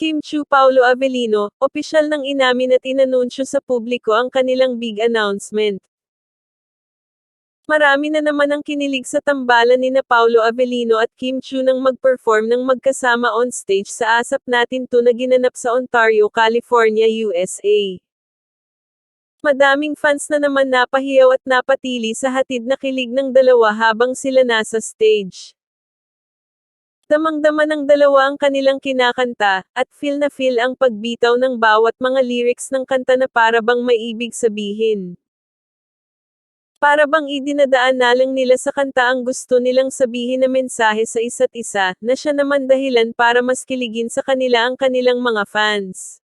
Kim Chu Paulo Avellino, opisyal nang inamin at inanunsyo sa publiko ang kanilang big announcement. Marami na naman ang kinilig sa tambalan nina Paulo Avellino at Kim Chu nang mag-perform ng magkasama on stage sa Asap Natin 2 na ginanap sa Ontario, California, USA. Madaming fans na naman napahiyaw at napatili sa hatid na kilig ng dalawa habang sila nasa stage. Damang-dama ng dalawa ang kanilang kinakanta, at feel na feel ang pagbitaw ng bawat mga lyrics ng kanta na para bang may ibig sabihin. Para bang idinadaan na lang nila sa kanta ang gusto nilang sabihin na mensahe sa isa't isa, na siya naman dahilan para mas kiligin sa kanila ang kanilang mga fans.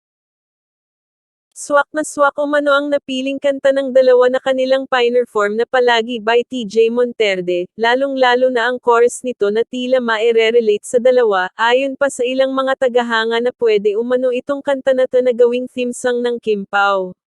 Swak na swak umano ang napiling kanta ng dalawa na kanilang pinerform na Palagi by TJ Monterde, lalong-lalo na ang chorus nito na tila maire-relate sa dalawa, ayon pa sa ilang mga tagahanga na pwede umano itong kanta na to na gawing theme song ng Kim Pao.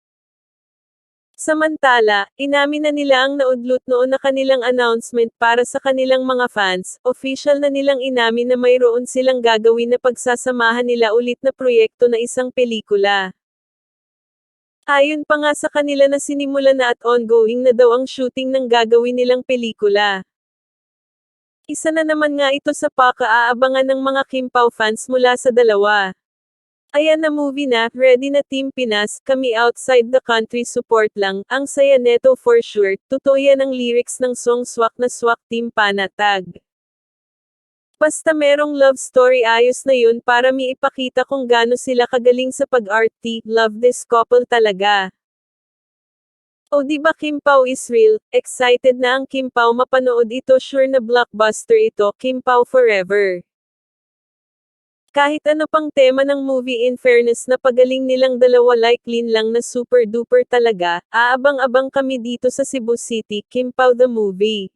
Samantala, inamin na nila ang naudlot noon na kanilang announcement para sa kanilang mga fans, official na nilang inamin na mayroon silang gagawin na pagsasamahan nila ulit na proyekto na isang pelikula. Ayon pa nga sa kanila na sinimula na at ongoing na daw ang shooting ng gagawin nilang pelikula. Isa na naman nga ito sa paka-aabangan ng mga Kim Pao fans mula sa dalawa. Ayan na movie na, ready na Team Pinas, kami outside the country support lang, ang saya neto for sure, totoo yan ang lyrics ng song Swak na Swak Team Panatag. Basta merong love story ayos na yun para miipakita kung gaano sila kagaling sa pag-arty, love this couple talaga. O di ba Kim Pao is real, excited na ang Kim Pao mapanood ito, sure na blockbuster ito, Kim Pao forever. Kahit ano pang tema ng movie, in fairness na pagaling nilang dalawa, like Lin lang na super duper talaga, aabang-abang kami dito sa Cebu City, Kim Pao the movie.